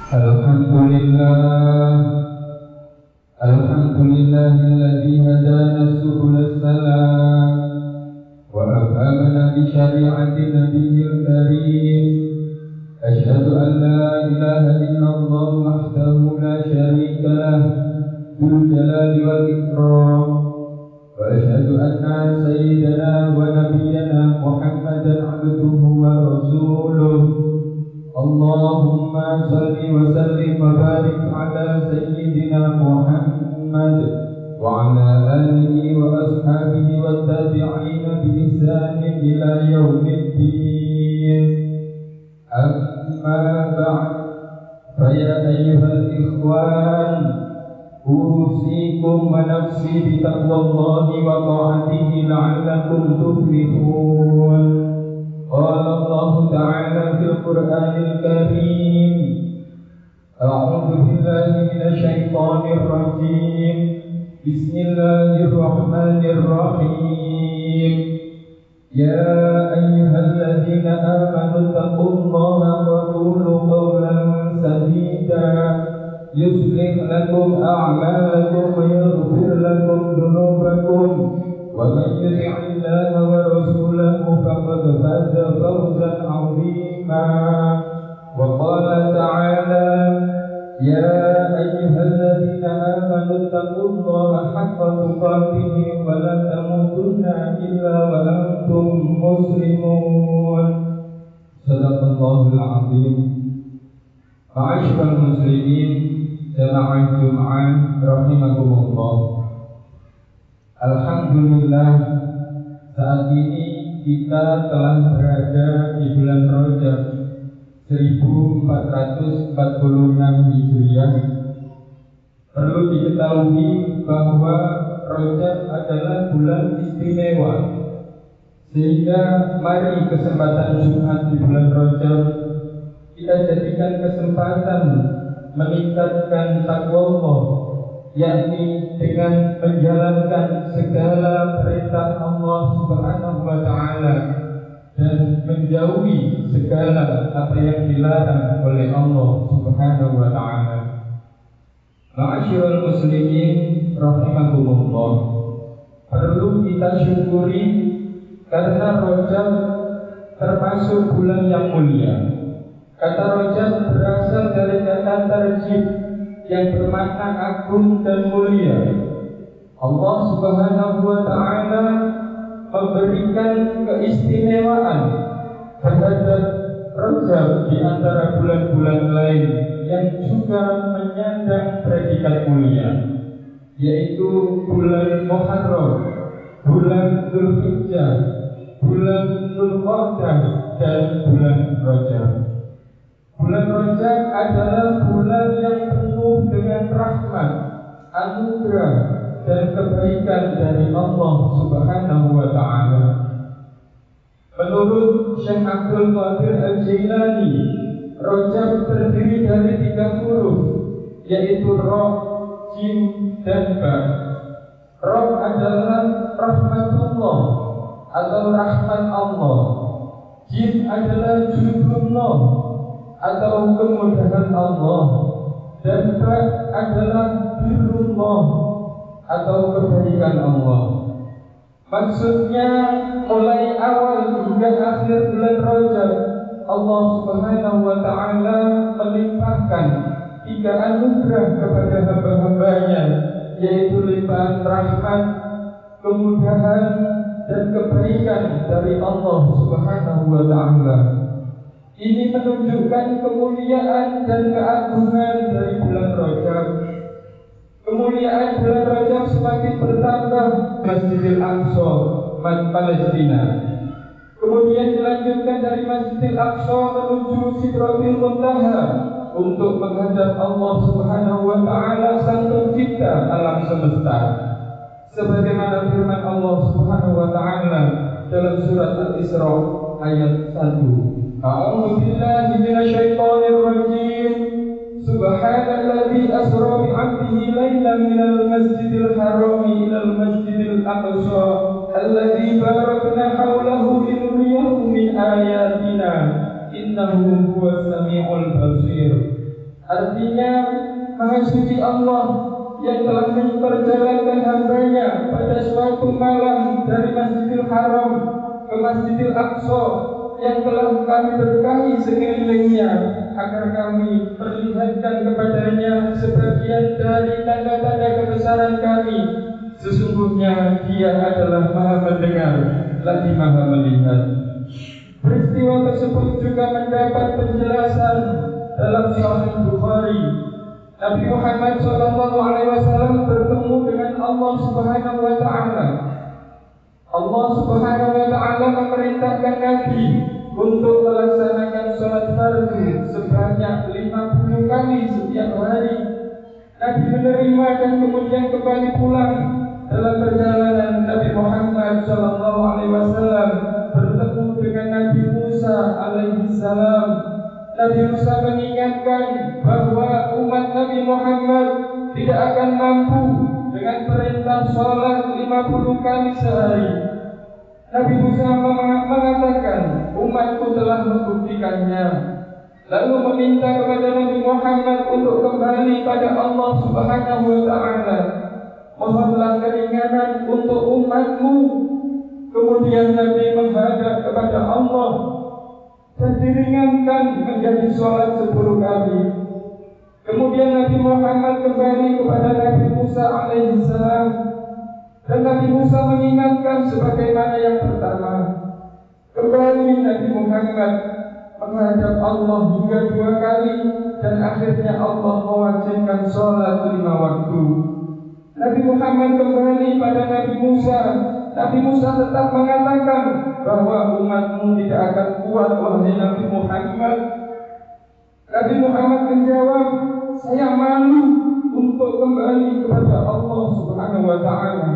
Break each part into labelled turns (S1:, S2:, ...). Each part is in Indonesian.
S1: Alhamdulillah, alhamdulillahilladzi hadana subulal salam wa afhamana bi syari'ati nabiyyil karim. Asyhadu an la ilaha illallah wahdahu la syarika lah, dzul jalali wal ikram. Wa asyhadu anna sayyidana wa nabiyyana Muhammadan abduhu wa rasuluh. Allahumma salli wa sallim wa barik ala sayyidina Muhammad wa ala alihi wa ashabihi wa tabi'ina bi ihsanin ila yaumiddin. Amma ba'd, fa ya ayyuhal ikhwan, usikum wa nafsi bi taqwallahi wa ta'atihi la'allakum tuflihun. قال الله تعالى في القرآن الكريم: أعوذ بالله من الشيطان الرجيم، بسم الله الرحمن الرحيم. يا أيها الذين آمنوا اتقوا الله وقولوا قولا سديدا يصلح لكم أعمالكم ويغفر لكم ذنوبكم ومن يطع الله ورسوله فقد فاز فوزا عظيما. وقال تعالى: يا أيها الذين آمنوا اتقوا الله حق تقاته ولا تموتن إلا وأنتم مسلمون. صدق الله العظيم. Ma'asyiral muslimin, jamaah Jumat rahimakumullah. Alhamdulillah, saat ini kita telah berada di bulan Rajab 1446 Hijriah. Perlu diketahui bahwa Rajab adalah bulan istimewa, sehingga mari kesempatan Jumat di bulan Rajab kita jadikan kesempatan meningkatkan takwa Allah, yakni dengan menjalankan segala perintah Allah Subhanahu wa Ta'ala dan menjauhi segala apa yang dilarang oleh Allah Subhanahu wa Ta'ala. Ma'asyiral muslimin rahimakumullah, perlu kita syukuri karena Rajab termasuk bulan yang mulia. Kata Rajab berasal dari kata tarjib yang bermakna agung dan mulia. Allah Subhanahu wa Ta'ala memberikan keistimewaan terhadap Rajab di antara bulan-bulan lain yang juga menyandang predikat mulia, yaitu bulan Muharram, bulan Dzulhijjah, bulan Dzulqa'dah, dan bulan Rajab. Bulan Rajab adalah bulan yang penuh dengan rahmat, anugerah, dan kebaikan dari Allah Subhanahu wa Ta'ala. Menurut Syekh Abdul Qadir Al-Jailani, Rajab terdiri dari 3 huruf, yaitu Ra, Jim, dan Ba. Ra adalah rahmatullah atau rahmat Allah. Jim adalah judulullah atau kemudahan Allah, dan Ba adalah birrullah atau kebaikan Allah. Maksudnya mulai awal hingga akhir bulan Rajab, Allah Subhanahu wa Ta'ala melimpahkan 3 anugerah kepada hamba-hambanya, yaitu limpahan rahmat, kemudahan, dan kebaikan dari Allah Subhanahu wa Ta'ala. Ini menunjukkan kemuliaan dan keagungan dari bulan Rajab. Kemuliaan bulan Rajab semakin bertambah Masjidil Aqsa, Palestina. Kemudian dilanjutkan dari Masjidil Aqsa menuju Sidratul Muntaha untuk menghadap Allah Subhanahu wa Ta'ala, Sang Pencipta alam semesta. Sebagaimana firman Allah Subhanahu wa Ta'ala dalam surat Al-Isra ayat 1. A'udzu billahi minasyaitonir rajim. Subhanalladzi asra bi 'abdihi lailan minal masjidil haram ilal masjidil aqsa alladzi barakna hawlahu linuriyahu min ayatina innahu huwas samiul basir. Artinya, Maha Suci Allah yang telah memperjalankan hambanya pada suatu malam dari Masjidil Haram ke Masjidil Aqsa yang telah kami berkahi sekelilingnya agar kami perlihatkan kepadanya sebagian dari tanda-tanda kebesaran kami. Sesungguhnya Dia adalah Maha mendengar lagi Maha melihat. Peristiwa tersebut juga mendapat penjelasan dalam Sahih Bukhari. Nabi Muhammad SAW bertemu dengan Allah Subhanahu wa Ta'ala. Allah Subhanahu wa Ta'ala memerintahkan Nabi untuk melaksanakan sholat fardu sebanyak 50 kali setiap hari. Nabi menerima dan kemudian kembali pulang. Dalam perjalanan Nabi Muhammad SAW bertemu dengan Nabi Musa alaihissalam. Nabi Musa mengingatkan bahwa umat Nabi Muhammad tidak akan mampu dengan perintah sholat 50 kali sehari. Nabi Musa mengatakan, umatku telah membuktikannya. Lalu meminta kepada Nabi Muhammad untuk kembali pada Allah Subhanahu wa Ta'ala. Mohonlah keringanan untuk umatmu. Kemudian Nabi menghadap kepada Allah dan diringankan menjadi sholat 10 kali. Kemudian Nabi Muhammad kembali kepada Nabi Musa alaihissalam, dan Nabi Musa mengingatkan sebagaimana yang pertama. Kembali Nabi Muhammad menghadap Allah hingga 2 kali, dan akhirnya Allah mewajibkan sholat 5 waktu. Nabi Muhammad kembali pada Nabi Musa. Nabi Musa tetap mengatakan bahwa umatmu tidak akan kuat, wahai Nabi Muhammad. Nabi Muhammad menjawab, saya malu untuk kembali kepada Allah Subhanahu wa Ta'ala.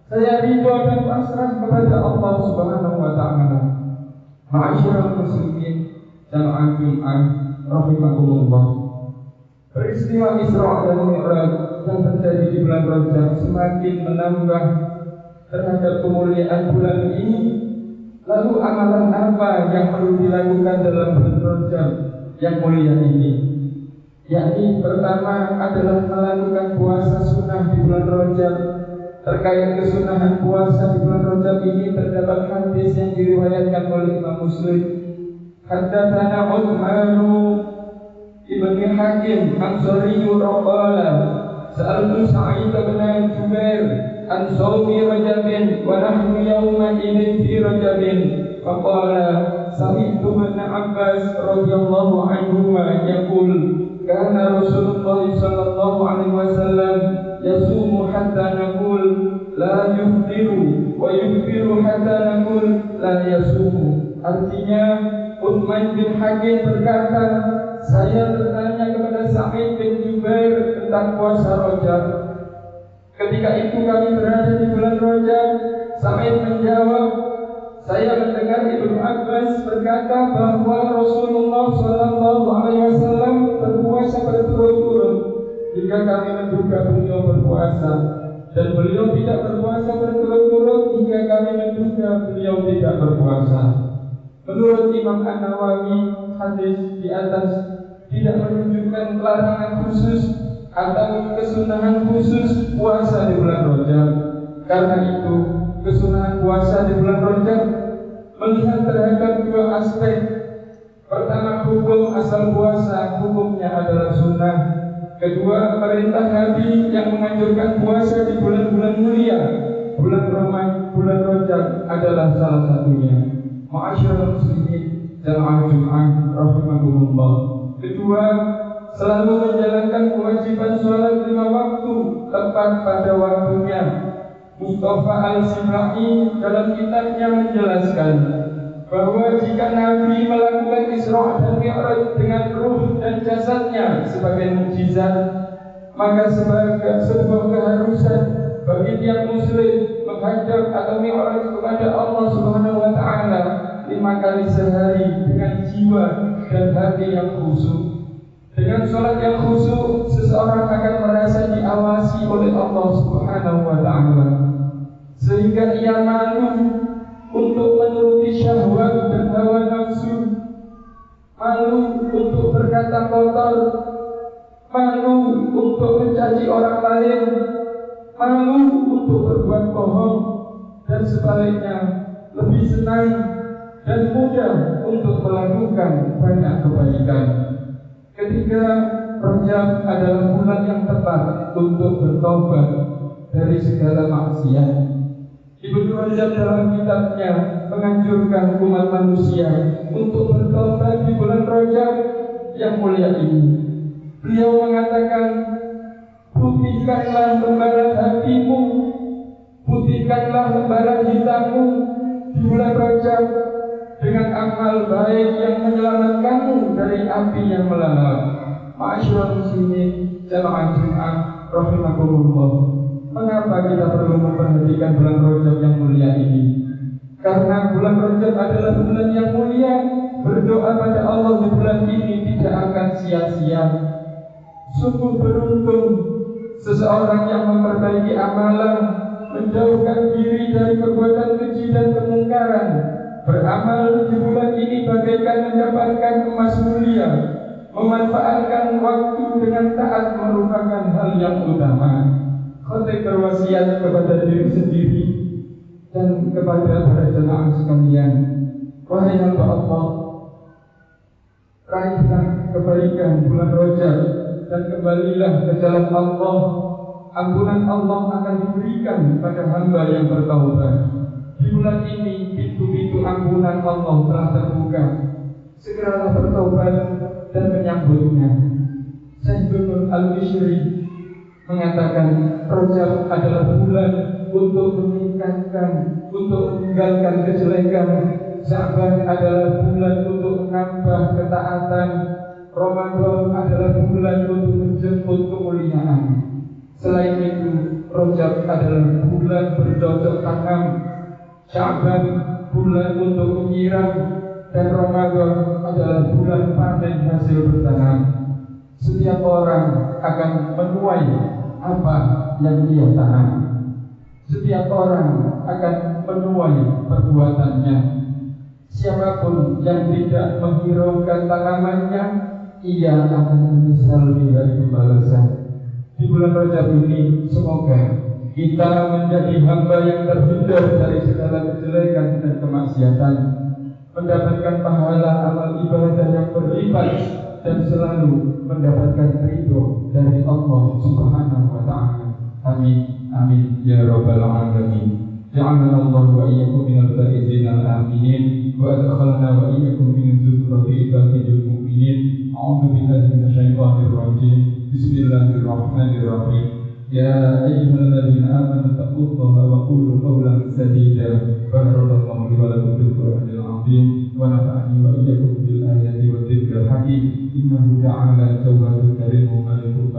S1: Saya ridho dan pasrah kepada Allah Subhanahu wa Ta'ala. Ma'asyiral muslimin jamaah Jumat rahimakumullah. Peristiwa Isra dan Mi'raj yang terjadi di bulan Rajab semakin menambah terhadap kemuliaan bulan ini. Lalu amalan apa yang perlu dilakukan dalam bulan Rajab yang mulia ini? Yakni pertama adalah melakukan puasa sunnah di bulan Rajab. Terkait kesunahan puasa di bulan Rajab ini terdapat hadis yang diriwayatkan oleh Imam Muslim. Haddatsana Utsmanu ibn Hakim Ansari qala sa'altu Sa'id bin Jubair an sawmi Rajabin wa nahnu yawma idin fi Rajabin faqala sami'tu ibn Abbas radhiyallahu anhuma yaqul kana Rasulullah sallallahu alaihi wasallam yasumu hatta naqul la yuftiru wa yuftiru hatta naqul la yasumu. Artinya Utsman bin Hakim berkata, saya bertanya kepada Sa'id bin Jubair tentang puasa Rajab. Ketika itu kami berada di bulan Rajab. Sa'id menjawab, saya mendengar Ibnu Abbas berkata bahwa Rasulullah SAW berpuasa berturut-turut hingga kami menduga beliau berpuasa, dan beliau tidak berpuasa berturut-turut hingga kami menduga beliau tidak berpuasa. Menurut Imam An-Nawawi, hadis di atas tidak menunjukkan larangan khusus atau kesunahan khusus puasa di bulan Rajab. Karena itu, kesunahan puasa di bulan Rajab melihat terhadap 2 aspek. Pertama, hukum asal puasa, hukumnya adalah sunnah. Kedua, perintah Nabi yang menganjurkan puasa di bulan-bulan mulia. Bulan Rajab adalah salah satunya. Ma'asyiral muslimin jamaah Jumat rahimakumullah. Kedua, selalu menjalankan kewajiban sholat 5 waktu tepat pada waktunya. Mustafa Al-Sibai dalam kitabnya menjelaskan bahwa jika Nabi melakukan Isra dan Mi'raj dengan ruh dan jasadnya sebagai mukjizat, maka sebagai sebuah keharusan bagi tiap muslim menghadap atau mi'raj kepada Allah Subhanahu wa Ta'ala 5 kali sehari dengan jiwa dan hati yang khusyuk. Dengan sholat yang khusyuk, seseorang akan merasa diawasi oleh Allah Subhanahu wa Ta'ala, sehingga ia malu untuk menuruti syahwat dan hawa nafsu, malu untuk berkata kotor, malu untuk mencaci orang lain, malu untuk berbuat bohong, dan sebaliknya lebih senang dan mudah untuk melakukan banyak kebaikan. Ketiga, Rajab adalah bulan yang tepat untuk bertobat dari segala maksiat. Ibnu Rajab dalam kitabnya menganjurkan umat manusia untuk bertobat di bulan Rajab yang mulia ini. Beliau mengatakan, putihkanlah lembaran hatimu, putihkanlah lembaran hitammu di bulan Rajab dengan amal baik yang menyelamatkanmu dari api yang melahap. Ma'asyiral muslimin jamaah Jumat rahimakumullah. Mengapa kita perlu memperhatikan bulan Rajab yang mulia ini? Karena bulan Rajab adalah bulan yang mulia. Berdoa pada Allah di bulan ini tidak akan sia-sia. Sungguh beruntung seseorang yang memperbaiki amalan, menjauhkan diri dari perbuatan keji dan kemungkaran, beramal di bulan ini bagaikan mendapatkan emas mulia. Memanfaatkan waktu dengan taat merupakan hal yang utama. Khatib berwasiat kepada diri sendiri dan kepada para jemaah sekalian, wahai hamba Allah, raihlah kebaikan bulan Rajab dan kembalilah ke jalan Allah. Ampunan Allah akan diberikan pada hamba yang bertaubat. Di bulan ini pintu-pintu ampunan Allah telah terbuka. Segeralah bertaubat dan menyambutnya. Syekh Nur Al-Bishri mengatakan, Rajab adalah bulan untuk meningkatkan, untuk meninggalkan kejelekan. Sya'ban adalah bulan untuk menambah ketaatan. Ramadan adalah bulan untuk menjemput kemuliaan. Selain itu, Rajab adalah bulan bercocok tanam. Sya'ban bulan untuk menyiram, dan Ramadan adalah bulan panen hasil bertanam. Setiap orang akan menuai apa yang dia tanam. Setiap orang akan menuai perbuatannya. Siapapun yang tidak menghiraukan tanamannya, ia akan menyesal di hari pembalasan. Di bulan Rajab ini, semoga kita menjadi hamba yang terhindar dari segala kejelekan dan kemaksiatan, mendapatkan pahala amal ibadah yang berlipat, dan selalu mendapatkan ridho dari Allah Subhanahu wa ta'ala. Amin, amin, ya rabbal alamin. Ja'alna Allah wa iyyakum minal faizin al-aminin, wa adkhalna wa iyyakum min zumrati ibadil mu'minin. A'udzu billahi minasyaitonir rajim. Bismillahirrahmanirrahim. Ya ayyuhalladzina amanu taqullaha wa qulu qawlan sadida. Barakallahu li wa lakum fil Qur'anil 'azim wa nafa'ani wa iyyakum bil ayati wa dzikril hakim. Innahu ta'ala tawwabur karim malikul